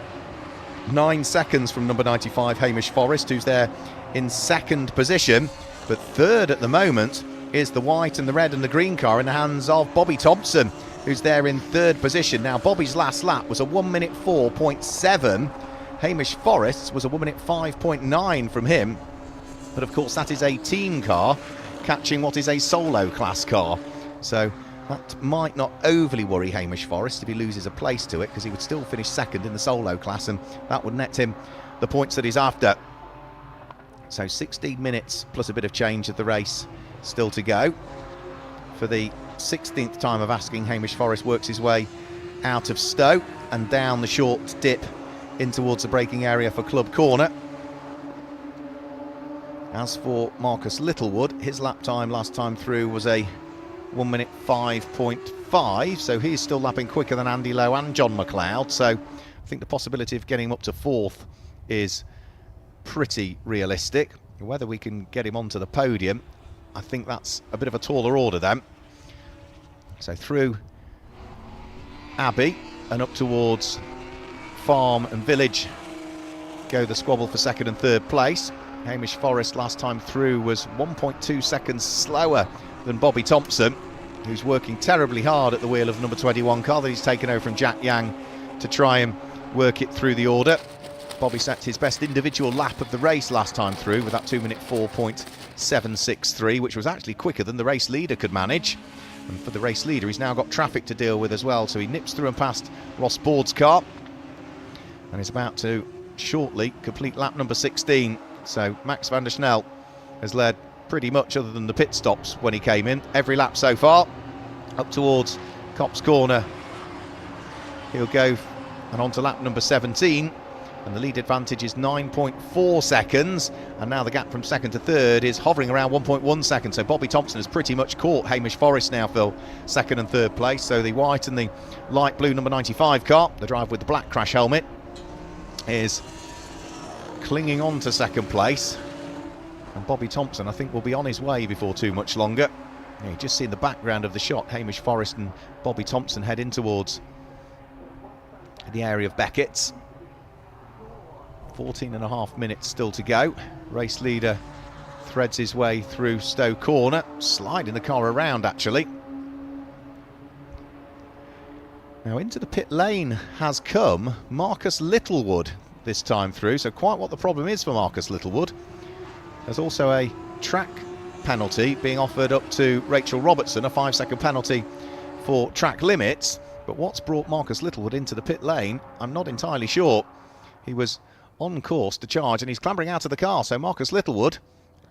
9 seconds from number 95 Hamish Forrest, who's there in second position. But third at the moment is the white and the red and the green car in the hands of Bobby Thompson, who's there in third position. Now, Bobby's last lap was a 1 minute 4.7. Hamish Forrest's was a 1 minute 5.9 from him. But of course, that is a team car catching what is a solo class car. So that might not overly worry Hamish Forrest if he loses a place to it, because he would still finish second in the solo class, and that would net him the points that he's after. So 16 minutes plus a bit of change of the race still to go. For the 16th time of asking, Hamish Forrest works his way out of Stowe and down the short dip in towards the braking area for Club Corner. As for Marcus Littlewood, his lap time last time through was a 1 minute 5.5, so he's still lapping quicker than Andy Lowe and John McLeod. So I think the possibility of getting him up to fourth is pretty realistic. Whether we can get him onto the podium, I think that's a bit of a taller order then. So through Abbey and up towards Farm and Village go the squabble for second and third place. Hamish Forrest last time through was 1.2 seconds slower than Bobby Thompson, who's working terribly hard at the wheel of number 21 car that he's taken over from Jack Yang to try and work it through the order. Bobby set his best individual lap of the race last time through with that 2 minute 4.763, which was actually quicker than the race leader could manage. And for the race leader, he's now got traffic to deal with as well, so he nips through and past Ross Board's car and is about to shortly complete lap number 16. So Max van der Snel has led pretty much, other than the pit stops when he came in, every lap so far. Up towards Copse Corner he'll go and on to lap number 17, and the lead advantage is 9.4 seconds, and now the gap from second to third is hovering around 1.1 seconds. So Bobby Thompson has pretty much caught Hamish Forrest now for second and third place. So the white and the light blue number 95 car, the driver with the black crash helmet, is clinging on to second place, and Bobby Thompson I think will be on his way before too much longer. Yeah, you just see in the background of the shot Hamish Forrest and Bobby Thompson head in towards the area of Beckett's. 14.5 minutes still to go. Race leader threads his way through Stowe Corner, sliding the car around actually. Now into the pit lane has come Marcus Littlewood this time through, so quite what the problem is for Marcus Littlewood. There's also a track penalty being offered up to Rachel Robertson, a 5-second penalty for track limits. But what's brought Marcus Littlewood into the pit lane, I'm not entirely sure. He was on course to charge and he's clambering out of the car, so Marcus Littlewood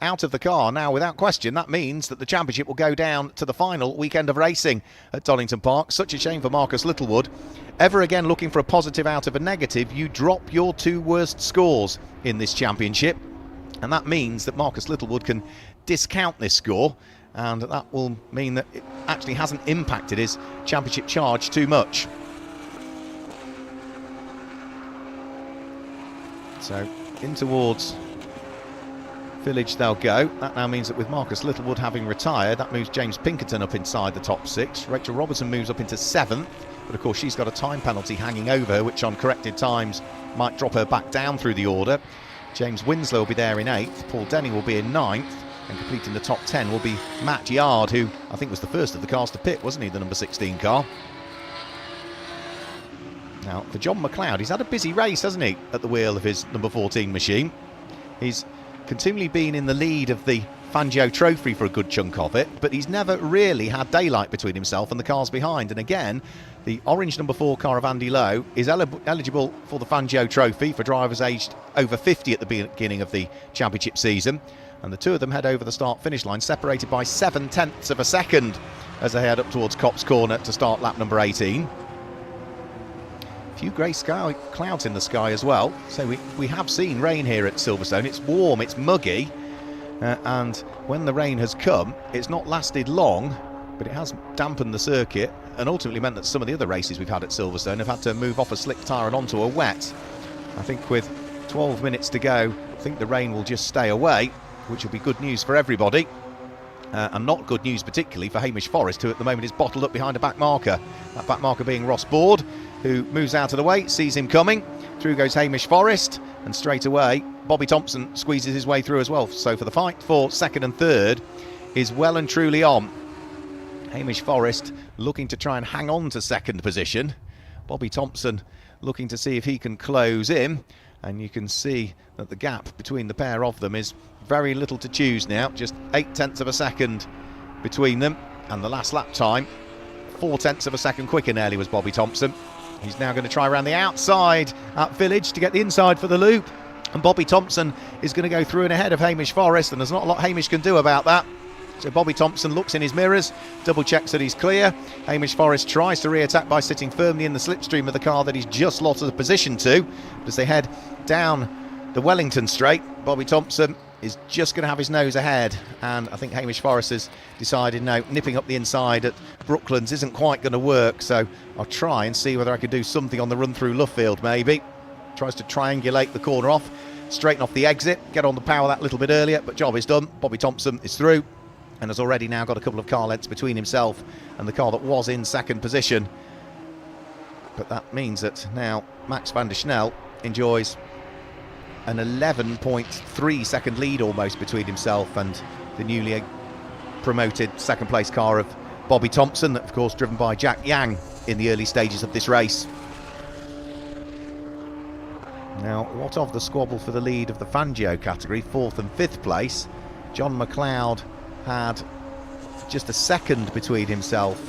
out of the car now without question. That means that the championship will go down to the final weekend of racing at Donington Park. Such a shame for Marcus Littlewood. Ever again looking for a positive out of a negative, you drop your 2 worst scores in this championship, and that means that Marcus Littlewood can discount this score, and that will mean that it actually hasn't impacted his championship charge too much. So in towards Village they'll go. That now means that with Marcus Littlewood having retired, that moves James Pinkerton up inside the top 6. Rachel Robertson moves up into 7th, but of course she's got a time penalty hanging over her, which on corrected times might drop her back down through the order. James Winslow will be there in 8th, Paul Denning will be in 9th, And completing the top 10 will be Matt Yard, who I think was the first of the cars to pit, wasn't he, the number 16 car. Now, for John McLeod, he's had a busy race, hasn't he, at the wheel of his number 14 machine. He's continually been in the lead of the Fangio Trophy for a good chunk of it, but he's never really had daylight between himself and the cars behind. And again, the orange number 4 car of Andy Lowe is eligible for the Fangio Trophy for drivers aged over 50 at the beginning of the championship season. And the two of them head over the start-finish line, separated by 7/10 of a second as they head up towards Copse Corner to start lap number 18. A few grey sky clouds in the sky as well, so we have seen rain here at Silverstone. It's warm, it's muggy, and when the rain has come, it's not lasted long, but it has dampened the circuit and ultimately meant that some of the other races we've had at Silverstone have had to move off a slick tyre and onto a wet. I think with 12 minutes to go, I think the rain will just stay away, which will be good news for everybody. And not good news particularly for Hamish Forrest, who at the moment is bottled up behind a back marker. That back marker being Ross Board, who moves out of the way, sees him coming. Through goes Hamish Forrest, and straight away Bobby Thompson squeezes his way through as well. So for the fight for second and third is well and truly on. Hamish Forrest looking to try and hang on to second position. Bobby Thompson looking to see if he can close in. And you can see that the gap between the pair of them is very little to choose now. Just 0.8 of a second between them. And the last lap time, 0.4 of a second quicker nearly was Bobby Thompson. He's now going to try around the outside at Village to get the inside for the loop. And Bobby Thompson is going to go through and ahead of Hamish Forrest. And there's not a lot Hamish can do about that. So Bobby Thompson looks in his mirrors, double checks that he's clear. Hamish Forrest tries to re-attack by sitting firmly in the slipstream of the car that he's just lost the position to. But as they head down the Wellington straight, Bobby Thompson is just going to have his nose ahead. And I think Hamish Forrest has decided, no, nipping up the inside at Brooklands isn't quite going to work. So I'll try and see whether I can do something on the run through Luffield maybe. Tries to triangulate the corner off, straighten off the exit, get on the power that little bit earlier, but job is done. Bobby Thompson is through and has already now got a couple of car lengths between himself and the car that was in second position. But that means that now Max van der Snel enjoys an 11.3 second lead almost between himself and the newly promoted second place car of Bobby Thompson, of course driven by Jack Yang in the early stages of this race. Now, what of the squabble for the lead of the Fangio category, 4th and 5th place? John McLeod had just a second between himself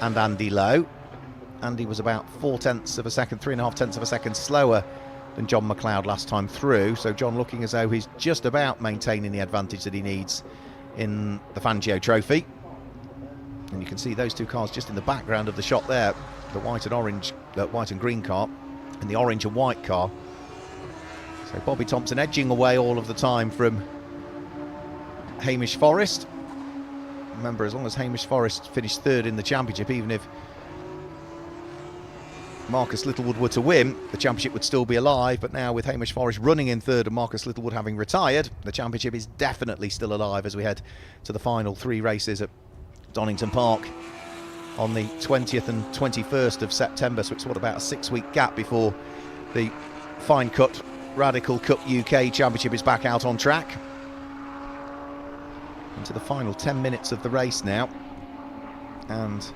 and Andy Lowe. Andy was about 0.4 of a second, 3.5 of a second slower than John McLeod last time through. So John looking as though he's just about maintaining the advantage that he needs in the Fangio Trophy. And you can see those two cars just in the background of the shot there, the white and orange, the white and green car and the orange and white car. So Bobby Thompson edging away all of the time from Hamish Forrest. Remember, as long as Hamish Forrest finished third in the championship, even if Marcus Littlewood were to win, the championship would still be alive. But now with Hamish Forrest running in third and Marcus Littlewood having retired, the championship is definitely still alive as we head to the final 3 races at Donington Park on the 20th and 21st of September. So it's what, about a 6-week gap before the Finecut Radical Cup UK Championship is back out on track. Into the final 10 minutes of the race now, and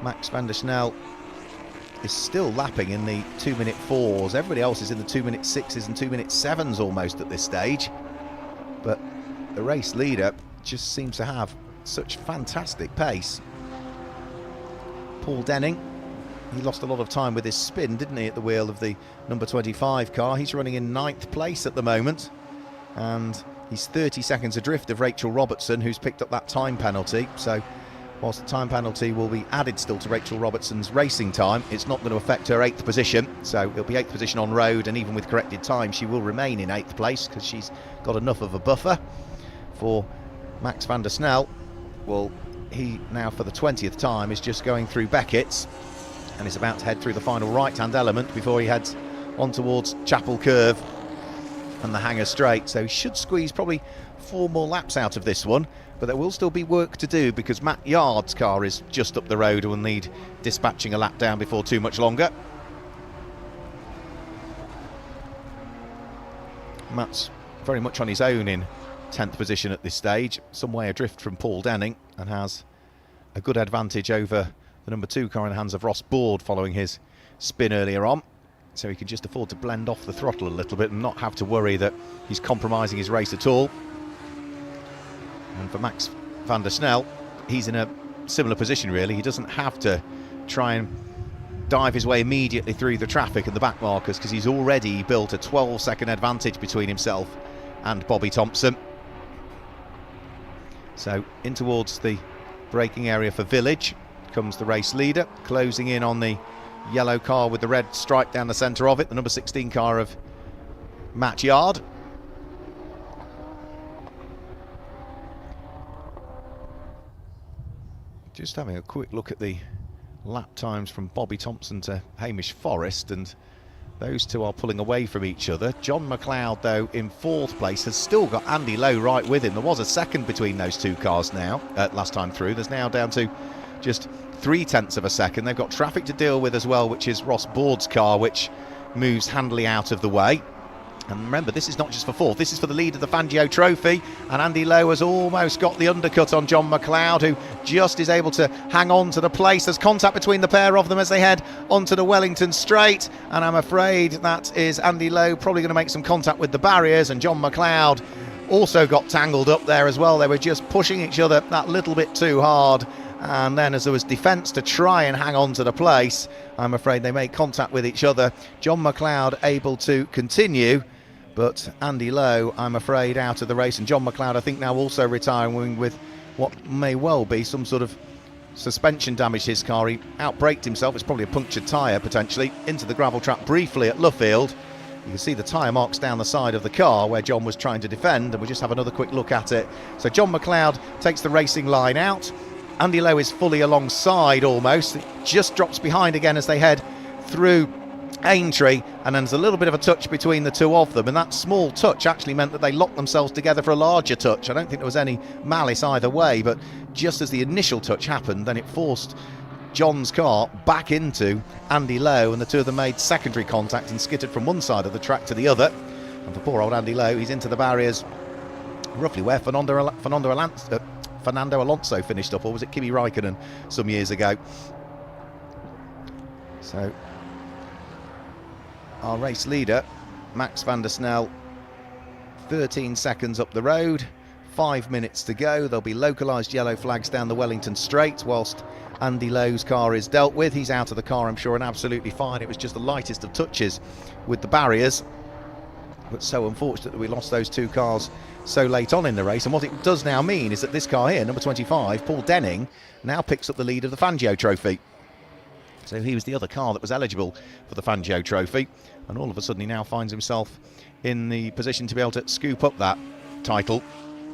Max van der Snel is still lapping in the 2-minute 4s. Everybody else is in the 2-minute 6s and 2-minute 7s almost at this stage, but the race leader just seems to have such fantastic pace. Paul Denning, he lost a lot of time with his spin, didn't he, at the wheel of the number 25 car. He's running in 9th place at the moment, and he's 30 seconds adrift of Rachel Robertson, who's picked up that time penalty. So whilst the time penalty will be added still to Rachel Robertson's racing time, it's not going to affect her 8th position. So it'll be 8th position on road, and even with corrected time she will remain in 8th place because she's got enough of a buffer. For Max van der Snel, well, he now for the 20th time is just going through Beckett's and is about to head through the final right-hand element before he heads on towards Chapel Curve and the Hanger Straight. So he should squeeze probably 4 more laps out of this one, but there will still be work to do because Matt Yard's car is just up the road and will need dispatching a lap down before too much longer. Matt's very much on his own in 10th position at this stage, some way adrift from Paul Denning, and has a good advantage over the number 2 car in the hands of Ross Board following his spin earlier on. So he can just afford to blend off the throttle a little bit and not have to worry that he's compromising his race at all. And for Max van der Snel, he's in a similar position really. He doesn't have to try and dive his way immediately through the traffic and the back markers, because he's already built a 12-second advantage between himself and Bobby Thompson. So in towards the braking area for Village comes the race leader, closing in on the yellow car with the red stripe down the centre of it, the number 16 car of Matt Yard. Just having a quick look at the lap times from Bobby Thompson to Hamish Forrest, and those two are pulling away from each other. John McLeod, though, in 4th place, has still got Andy Lowe right with him. There was a second between those two cars now, last time through. There's now down to just 0.3 of a second. They've got traffic to deal with as well, which is Ross Board's car, which moves handily out of the way. And remember, this is not just for 4th, this is for the lead of the Fangio Trophy, and Andy Lowe has almost got the undercut on John McLeod, who just is able to hang on to the place. There's contact between the pair of them as they head onto the Wellington Straight, and I'm afraid that is Andy Lowe probably going to make some contact with the barriers, and John McLeod also got tangled up there as well. They were just pushing each other that little bit too hard, and then as there was defence to try and hang on to the place, I'm afraid they made contact with each other. John McLeod able to continue, but Andy Lowe, I'm afraid, out of the race. And John McLeod, I think, now also retiring with what may well be some sort of suspension damage to his car. He outbraked himself. It's probably a punctured tyre, potentially, into the gravel trap briefly at Luffield. You can see the tyre marks down the side of the car where John was trying to defend, and we'll just have another quick look at it. So John McLeod takes the racing line out. Andy Lowe is fully alongside almost. It just drops behind again as they head through Aintree, and then there's a little bit of a touch between the two of them, and that small touch actually meant that they locked themselves together for a larger touch. I don't think there was any malice either way, but just as the initial touch happened, then it forced John's car back into Andy Lowe, and the two of them made secondary contact and skittered from one side of the track to the other. And for poor old Andy Lowe, he's into the barriers roughly where Fernando Alonso finished up, or was it Kimi Raikkonen some years ago? So our race leader, Max van der Snel, 13 seconds up the road, 5 minutes to go. There'll be localised yellow flags down the Wellington Straight whilst Andy Lowe's car is dealt with. He's out of the car, I'm sure, and absolutely fine. It was just the lightest of touches with the barriers, but so unfortunate that we lost those two cars so late on in the race. And what it does now mean is that this car here, number 25, Paul Denning, now picks up the lead of the Fangio Trophy. So he was the other car that was eligible for the Fangio Trophy, and all of a sudden he now finds himself in the position to be able to scoop up that title.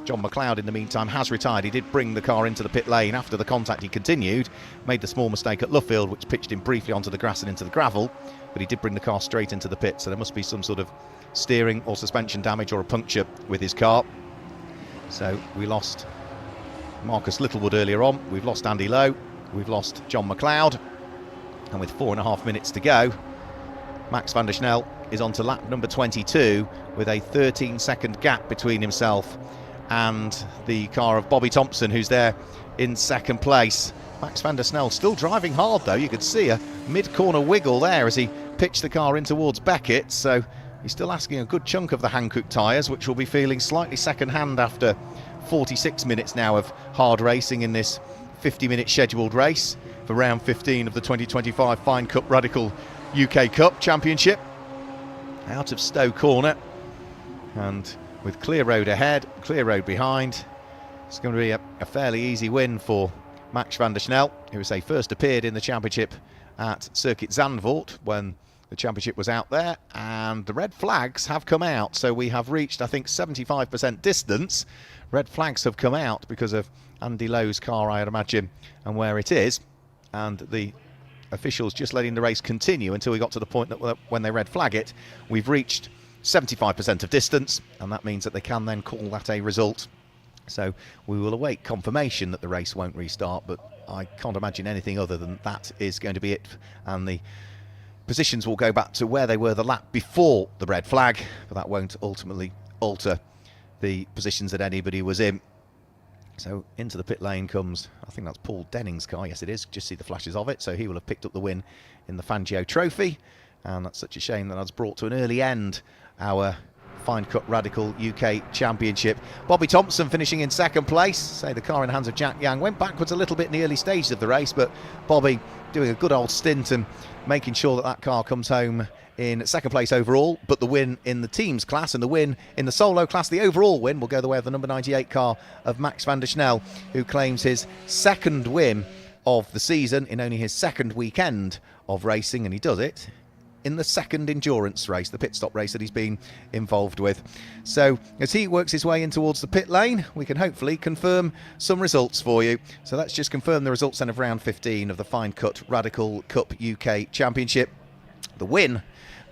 John McLeod, in the meantime, has retired. He did bring the car into the pit lane after the contact. He continued, made the small mistake at Luffield, which pitched him briefly onto the grass and into the gravel, but he did bring the car straight into the pit, so there must be some sort of steering or suspension damage or a puncture with his car. So we lost Marcus Littlewood earlier on, we've lost Andy Lowe, we've lost John McLeod, and with 4.5 minutes to go, Max van der Snel is on to lap number 22 with a 13-second gap between himself and the car of Bobby Thompson, who's there in second place. Max van der Snel still driving hard though. You could see a mid-corner wiggle there as he pitched the car in towards Beckett, so he's still asking a good chunk of the Hankook tyres, which will be feeling slightly second-hand after 46 minutes now of hard racing in this 50-minute scheduled race for round 15 of the 2025 Finecut Radical UK Cup Championship. Out of Stowe Corner, and with clear road ahead, clear road behind, it's going to be a fairly easy win for Max van der Snel, who, as they first appeared in the championship at Circuit Zandvoort when the championship was out there, and the red flags have come out. So we have reached, I think, 75% distance. Red flags have come out because of Andy Lowe's car, I'd imagine, and where it is, and the officials just letting the race continue until we got to the point that when they red flag it, we've reached 75% of distance, and that means that they can then call that a result. So we will await confirmation that the race won't restart, but I can't imagine anything other than that is going to be it, and the positions will go back to where they were the lap before the red flag, but that won't ultimately alter the positions that anybody was in. So into the pit lane comes, I think that's Paul Denning's car. Yes, it is. Just see the flashes of it. So he will have picked up the win in the Fangio Trophy. And that's such a shame that that's brought to an early end our Finecut Radical UK Championship. Bobby Thompson finishing in second place. Say the car in the hands of Jack Yang went backwards a little bit in the early stages of the race, but Bobby doing a good old stint and making sure that that car comes home in second place overall, but the win in the teams class and the win in the solo class, the overall win, will go the way of the number 98 car of Max van der Snel, who claims his second win of the season in only his second weekend of racing, and he does it in the second endurance race, the pit stop race that he's been involved with. So as he works his way in towards the pit lane, we can hopefully confirm some results for you. So let's just confirm the results then of round 15 of the Finecut Radical Cup UK Championship. The win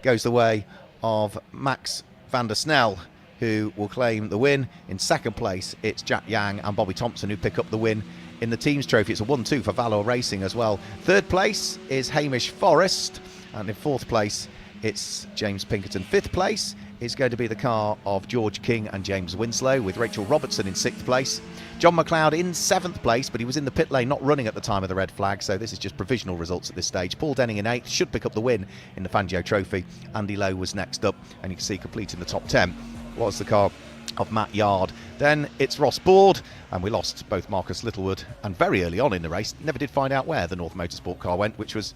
goes the way of Max van der Snel, who will claim the win. In second place, it's Jack Yang and Bobby Thompson who pick up the win in the team's trophy. It's a 1-2 for Valor Racing as well. Third place is Hamish Forrest, and in fourth place, it's James Pinkerton. Fifth place is going to be the car of George King and James Winslow, with Rachel Robertson in sixth place. John McLeod in seventh place, but he was in the pit lane not running at the time of the red flag, so this is just provisional results at this stage. Paul Denning in eighth, should pick up the win in the Fangio Trophy. Andy Lowe was next up, and you can see completing the top 10 was the car of Matt Yard. Then it's Ross Board, and we lost both Marcus Littlewood and very early on in the race never did find out where the North Motorsport car went, which was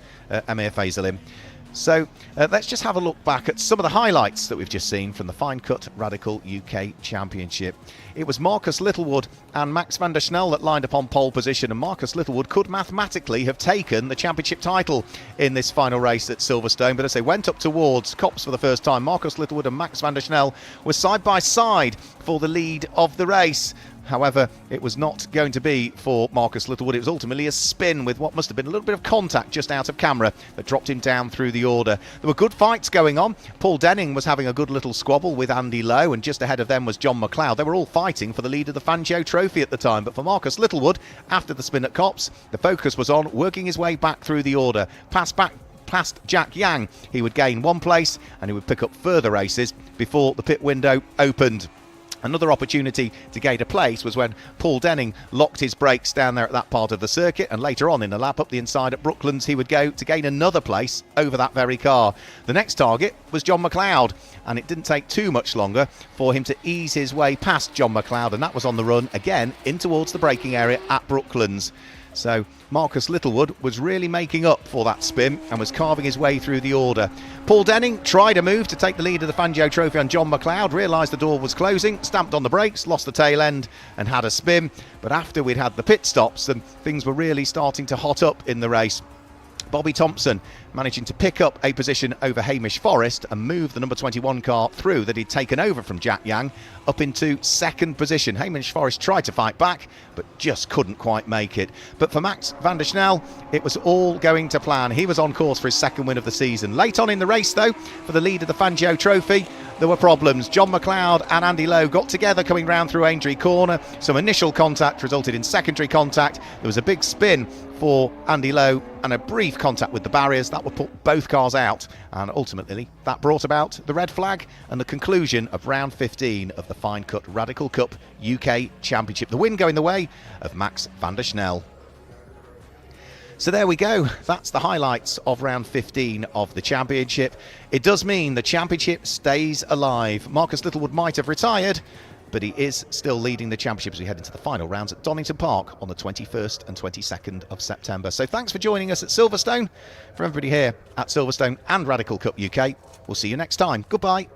Amir Faisalim. So let's just have a look back at some of the highlights that we've just seen from the Finecut Radical UK Championship. It was Marcus Littlewood and Max van der Snel that lined up on pole position, and Marcus Littlewood could mathematically have taken the championship title in this final race at Silverstone, but as they went up towards Copse for the first time, Marcus Littlewood and Max van der Snel were side by side for the lead of the race. However, it was not going to be for Marcus Littlewood. It was ultimately a spin with what must have been a little bit of contact just out of camera that dropped him down through the order. There were good fights going on. Paul Denning was having a good little squabble with Andy Lowe, and just ahead of them was John McLeod. They were all fighting for the lead of the Fangio Trophy at the time, but for Marcus Littlewood, after the spin at Copse, the focus was on working his way back through the order. Past Jack Yang, he would gain one place and he would pick up further races before the pit window opened. Another opportunity to gain a place was when Paul Denning locked his brakes down there at that part of the circuit, and later on in the lap up the inside at Brooklands he would go to gain another place over that very car. The next target was John McLeod, and it didn't take too much longer for him to ease his way past John McLeod, and that was on the run again in towards the braking area at Brooklands. So Marcus Littlewood was really making up for that spin and was carving his way through the order. Paul Denning tried a move to take the lead of the Fangio Trophy on John McLeod, realised the door was closing, stamped on the brakes, lost the tail end and had a spin. But after we'd had the pit stops, then things were really starting to hot up in the race. Bobby Thompson managing to pick up a position over Hamish Forrest and move the number 21 car through that he'd taken over from Jack Yang up into second position. Hamish Forrest tried to fight back but just couldn't quite make it. But for Max van der Snel, it was all going to plan. He was on course for his second win of the season. Late on in the race though, for the lead of the Fangio Trophy, there were problems. John McLeod and Andy Lowe got together coming round through Aintree Corner. Some initial contact resulted in secondary contact. There was a big spin for Andy Lowe and a brief contact with the barriers that would put both cars out, and ultimately that brought about the red flag and the conclusion of round 15 of the Finecut Radical Cup UK Championship. The win going the way of Max van der Snel. So there we go, that's the highlights of round 15 of the championship. It does mean the championship stays alive. Marcus Littlewood might have retired, but he is still leading the championship as we head into the final rounds at Donington Park on the 21st and 22nd of September. So thanks for joining us at Silverstone. For everybody here at Silverstone and Radical Cup UK, we'll see you next time. Goodbye.